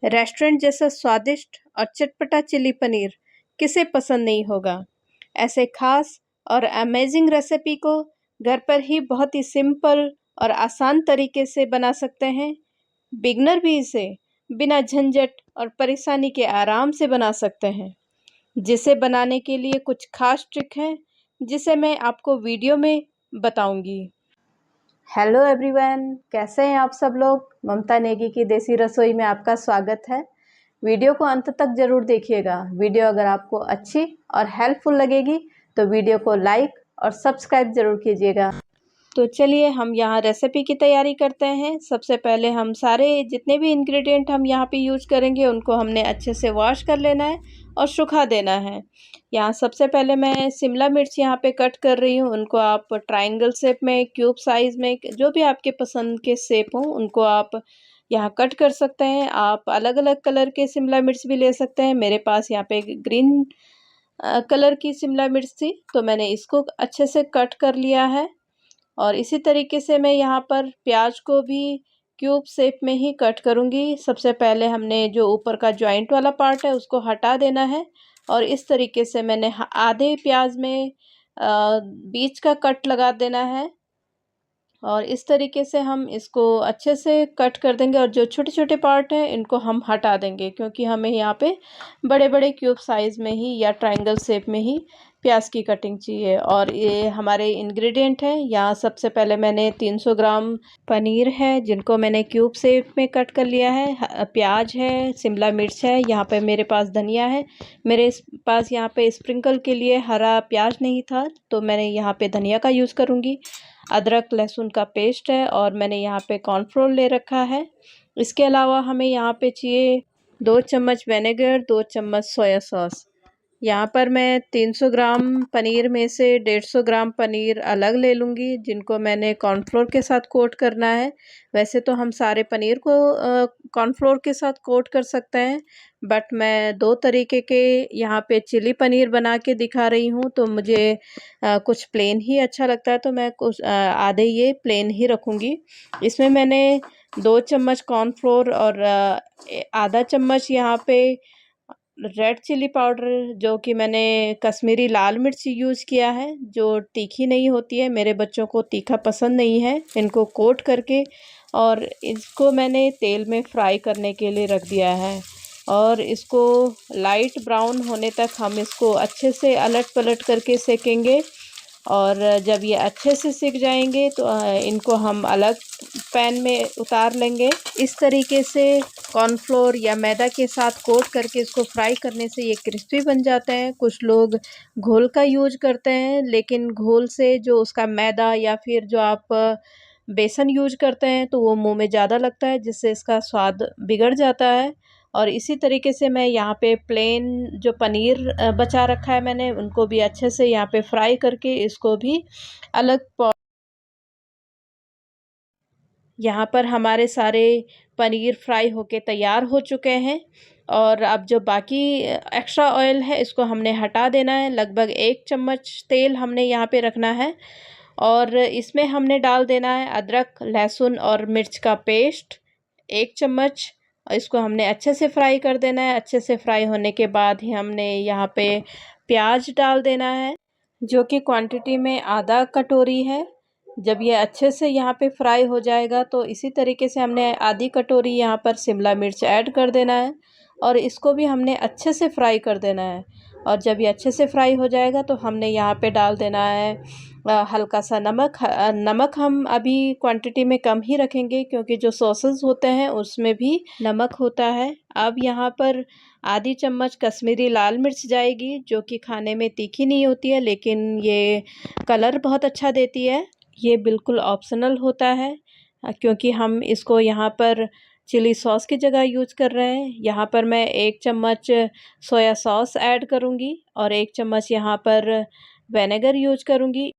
Restaurant जैसा स्वादिष्ट और चटपटा चिली पनीर किसे पसंद नहीं होगा। ऐसे खास और अमेजिंग रेसिपी को घर पर ही बहुत ही सिंपल और आसान तरीके से बना सकते हैं। बिगनर भी इसे बिना झंझट और परेशानी के आराम से बना सकते हैं। जिसे बनाने के लिए कुछ खास ट्रिक है जिसे मैं आपको वीडियो में बताऊंगी। हेलो एवरीवन, कैसे हैं आप सब लोग। ममता नेगी की देसी रसोई में आपका स्वागत है। वीडियो को अंत तक ज़रूर देखिएगा। वीडियो अगर आपको अच्छी और हेल्पफुल लगेगी तो वीडियो को लाइक और सब्सक्राइब ज़रूर कीजिएगा। तो चलिए हम यहाँ रेसिपी की तैयारी करते हैं। सबसे पहले हम सारे जितने भी इंग्रेडिएंट हम यहाँ पे यूज करेंगे उनको हमने अच्छे से वॉश कर लेना है और सुखा देना है। यहाँ सबसे पहले मैं शिमला मिर्च यहाँ पे कट कर रही हूँ। उनको आप ट्रायंगल शेप में, क्यूब साइज़ में, जो भी आपके पसंद के शेप हों उनको आप यहाँ कट कर सकते हैं। आप अलग अलग कलर के शिमला मिर्च भी ले सकते हैं। मेरे पास यहाँ पे ग्रीन कलर की शिमला मिर्च थी तो मैंने इसको अच्छे से कट कर लिया है। और इसी तरीके से मैं यहाँ पर प्याज को भी क्यूब शेप में ही कट करूँगी। सबसे पहले हमने जो ऊपर का जॉइंट वाला पार्ट है उसको हटा देना है और इस तरीके से मैंने आधे प्याज में बीच का कट लगा देना है और इस तरीके से हम इसको अच्छे से कट कर देंगे। और जो छोटे छोटे पार्ट हैं इनको हम हटा देंगे क्योंकि हमें यहाँ पे बड़े बड़े क्यूब साइज़ में ही या ट्रायंगल शेप में ही प्याज की कटिंग चाहिए। और ये हमारे इंग्रेडिएंट हैं। यहाँ सबसे पहले मैंने 300 ग्राम पनीर है जिनको मैंने क्यूब शेप में कट कर लिया है। प्याज है, शिमला मिर्च है, यहाँ पे मेरे पास धनिया है। मेरे पास यहाँ पे स्प्रिंकल के लिए हरा प्याज नहीं था तो मैंने यहाँ पे धनिया का यूज़ करूँगी। अदरक लहसुन का पेस्ट है और मैंने यहाँ पे कॉर्नफ्लोर ले रखा है। इसके अलावा हमें यहाँ पे चाहिए 2 चम्मच विनेगर, 2 चम्मच सोया सॉस। यहाँ पर मैं 300 ग्राम पनीर में से 150 ग्राम पनीर अलग ले लूँगी जिनको मैंने कॉर्नफ्लोर के साथ कोट करना है। वैसे तो हम सारे पनीर को कॉर्नफ्लोर के साथ कोट कर सकते हैं बट मैं 2 तरीके के यहाँ पे चिली पनीर बना के दिखा रही हूँ तो मुझे कुछ प्लेन ही अच्छा लगता है तो मैं कुछ आधे ये प्लेन ही रखूँगी। इसमें मैंने 2 चम्मच कॉर्नफ्लोर और आधा चम्मच यहाँ पे रेड चिली पाउडर, जो कि मैंने कश्मीरी लाल मिर्च यूज़ किया है जो तीखी नहीं होती है। मेरे बच्चों को तीखा पसंद नहीं है। इनको कोट करके और इसको मैंने तेल में फ्राई करने के लिए रख दिया है और इसको लाइट ब्राउन होने तक हम इसको अच्छे से अलट पलट करके सेकेंगे। और जब ये अच्छे से सिक जाएंगे तो इनको हम अलग पैन में उतार लेंगे। इस तरीके से कॉर्नफ्लोर या मैदा के साथ कोट करके इसको फ्राई करने से ये क्रिस्पी बन जाते हैं। कुछ लोग घोल का यूज करते हैं लेकिन घोल से जो उसका मैदा या फिर जो आप बेसन यूज करते हैं तो वो मुंह में ज़्यादा लगता है जिससे इसका स्वाद बिगड़ जाता है। और इसी तरीके से मैं यहाँ पे प्लेन जो पनीर बचा रखा है मैंने उनको भी अच्छे से यहाँ पे फ्राई करके इसको भी अलग यहाँ पर हमारे सारे पनीर फ्राई होके तैयार हो चुके हैं। और अब जो बाकी एक्स्ट्रा ऑयल है इसको हमने हटा देना है। लगभग 1 चम्मच तेल हमने यहाँ पे रखना है और इसमें हमने डाल देना है अदरक लहसुन और मिर्च का पेस्ट 1 चम्मच। इसको हमने अच्छे से फ्राई कर देना है। अच्छे से फ्राई होने के बाद ही हमने यहाँ पे प्याज डाल देना है जो कि क्वांटिटी में आधा कटोरी है। जब ये अच्छे से यहाँ पे फ्राई हो जाएगा तो इसी तरीके से हमने आधी कटोरी यहाँ पर शिमला मिर्च ऐड कर देना है और इसको भी हमने अच्छे से फ्राई कर देना है। और जब ये अच्छे से फ्राई हो जाएगा तो हमने यहाँ पे डाल देना है हल्का सा नमक। नमक हम अभी क्वांटिटी में कम ही रखेंगे क्योंकि जो सॉसेस होते हैं उसमें भी नमक होता है। अब यहाँ पर आधी चम्मच कश्मीरी लाल मिर्च जाएगी जो कि खाने में तीखी नहीं होती है लेकिन ये कलर बहुत अच्छा देती है। ये बिल्कुल ऑप्शनल होता है क्योंकि हम इसको यहाँ पर चिली सॉस की जगह यूज कर रहे हैं। यहाँ पर मैं 1 चम्मच सोया सॉस ऐड करूँगी और 1 चम्मच यहाँ पर विनेगर यूज करूँगी।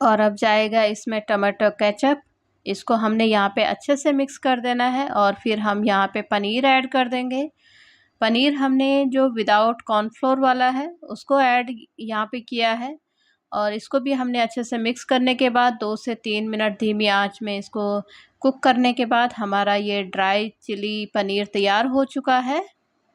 और अब जाएगा इसमें टमाटो केचप। इसको हमने यहाँ पे अच्छे से मिक्स कर देना है और फिर हम यहाँ पे पनीर ऐड कर देंगे। पनीर हमने जो विदाउट कॉर्नफ्लोर वाला है उसको ऐड यहाँ पे किया है और इसको भी हमने अच्छे से मिक्स करने के बाद 2 से 3 मिनट धीमी आंच में इसको कुक करने के बाद हमारा ये ड्राई चिली पनीर तैयार हो चुका है।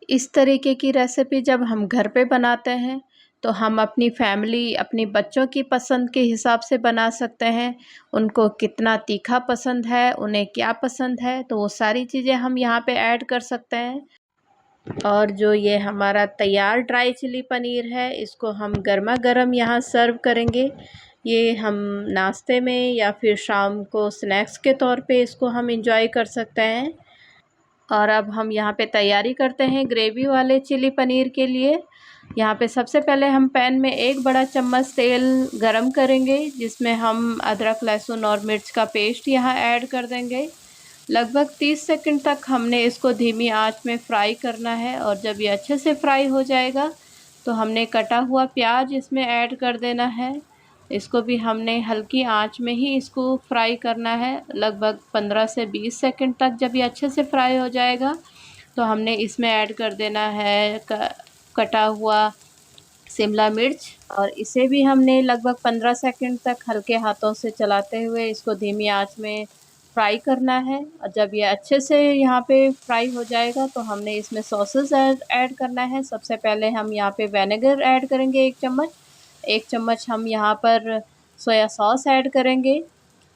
इस तरीके की रेसिपी जब हम घर पे बनाते हैं तो हम अपनी फैमिली, अपनी बच्चों की पसंद के हिसाब से बना सकते हैं। उनको कितना तीखा पसंद है, उन्हें क्या पसंद है, तो वो सारी चीज़ें हम यहाँ पे ऐड कर सकते हैं। और जो ये हमारा तैयार ड्राई चिली पनीर है, इसको हम गर्मा गर्म यहाँ सर्व करेंगे। ये हम नाश्ते में या फिर शाम को स्नैक्स के तौर पे इसको हम इंजॉय कर सकते हैं। और अब हम यहाँ पे तैयारी करते हैं ग्रेवी वाले चिली पनीर के लिए। यहाँ पे सबसे पहले हम पैन में 1 बड़ा चम्मच तेल गरम करेंगे, जिसमें हम अदरक, लहसुन और मिर्च का पेस्ट यहाँ ऐड कर देंगे। लगभग 30 सेकंड तक हमने इसको धीमी आंच में फ्राई करना है। और जब ये अच्छे से फ्राई हो जाएगा तो हमने कटा हुआ प्याज इसमें ऐड कर देना है। इसको भी हमने हल्की आंच में ही इसको फ्राई करना है, लगभग 15 से 20 सेकंड तक। जब ये अच्छे से फ्राई हो जाएगा तो हमने इसमें ऐड कर देना है कटा हुआ शिमला मिर्च, और इसे भी हमने लगभग 15 सेकंड तक हल्के हाथों से चलाते हुए इसको धीमी आंच में फ्राई करना है। और जब ये अच्छे से यहाँ पे फ्राई हो जाएगा तो हमने इसमें सॉसेस ऐड करना है। सबसे पहले हम यहाँ पे विनेगर ऐड करेंगे 1 चम्मच हम यहाँ पर सोया सॉस ऐड करेंगे।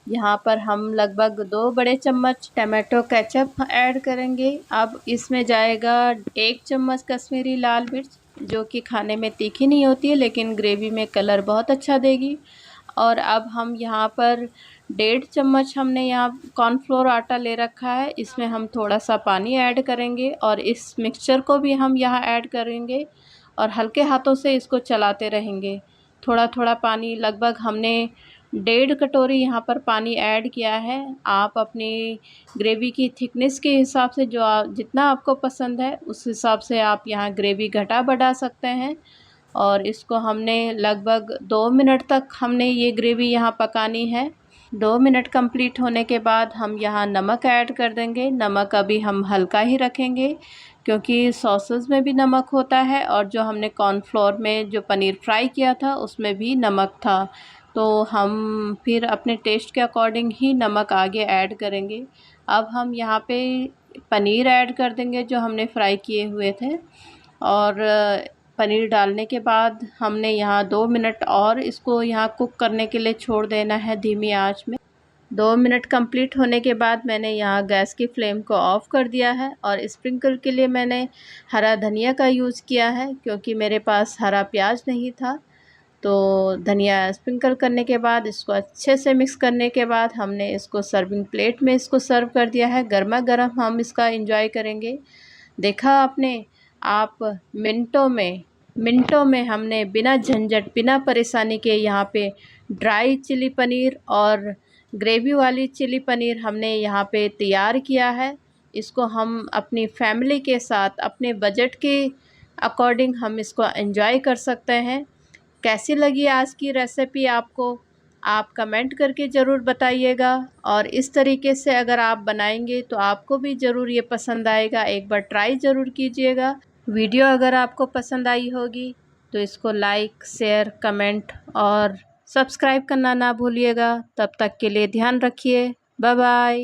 यहाँ पर हम लगभग 2 बड़े चम्मच टमाटो केचप ऐड करेंगे। अब इसमें जाएगा 1 चम्मच कश्मीरी लाल मिर्च, जो कि खाने में तीखी नहीं होती है लेकिन ग्रेवी में कलर बहुत अच्छा देगी। और अब हम यहाँ पर 1.5 चम्मच हमने यहाँ कॉर्नफ्लोर आटा ले रखा है, इसमें हम थोड़ा सा पानी ऐड करेंगे और इस मिक्सचर को भी हम यहाँ ऐड करेंगे और हल्के हाथों से इसको चलाते रहेंगे। थोड़ा थोड़ा पानी, लगभग हमने 1.5 कटोरी यहाँ पर पानी ऐड किया है। आप अपनी ग्रेवी की थिकनेस के हिसाब से जो जितना आपको पसंद है उस हिसाब से आप यहाँ ग्रेवी घटा बढ़ा सकते हैं। और इसको हमने लगभग 2 मिनट तक हमने ये ग्रेवी यहाँ पकानी है। 2 मिनट कंप्लीट होने के बाद हम यहाँ नमक ऐड कर देंगे। नमक अभी हम हल्का ही रखेंगे क्योंकि सॉसेस में भी नमक होता है और जो हमने कॉर्नफ्लोर में जो पनीर फ्राई किया था उसमें भी नमक था, तो हम फिर अपने टेस्ट के अकॉर्डिंग ही नमक आगे ऐड करेंगे। अब हम यहाँ पे पनीर ऐड कर देंगे जो हमने फ्राई किए हुए थे। और पनीर डालने के बाद हमने यहाँ 2 मिनट और इसको यहाँ कुक करने के लिए छोड़ देना है धीमी आंच में। 2 मिनट कंप्लीट होने के बाद मैंने यहाँ गैस की फ्लेम को ऑफ़ कर दिया है और स्प्रिंकल के लिए मैंने हरा धनिया का यूज़ किया है क्योंकि मेरे पास हरा प्याज नहीं था। तो धनिया स्प्रिंकल करने के बाद इसको अच्छे से मिक्स करने के बाद हमने इसको सर्विंग प्लेट में इसको सर्व कर दिया है। गर्मा गर्म हम इसका एंजॉय करेंगे। देखा आपने, आप मिनटों में हमने बिना झंझट, बिना परेशानी के यहाँ पे ड्राई चिली पनीर और ग्रेवी वाली चिली पनीर हमने यहाँ पे तैयार किया है। इसको हम अपनी फैमिली के साथ, अपने बजट के अकॉर्डिंग हम इसको एंजॉय कर सकते हैं। कैसी लगी आज की रेसिपी आपको, आप कमेंट करके ज़रूर बताइएगा। और इस तरीके से अगर आप बनाएंगे तो आपको भी ज़रूर ये पसंद आएगा। एक बार ट्राई ज़रूर कीजिएगा। वीडियो अगर आपको पसंद आई होगी तो इसको लाइक, शेयर, कमेंट और सब्सक्राइब करना ना भूलिएगा। तब तक के लिए ध्यान रखिए। Bye bye.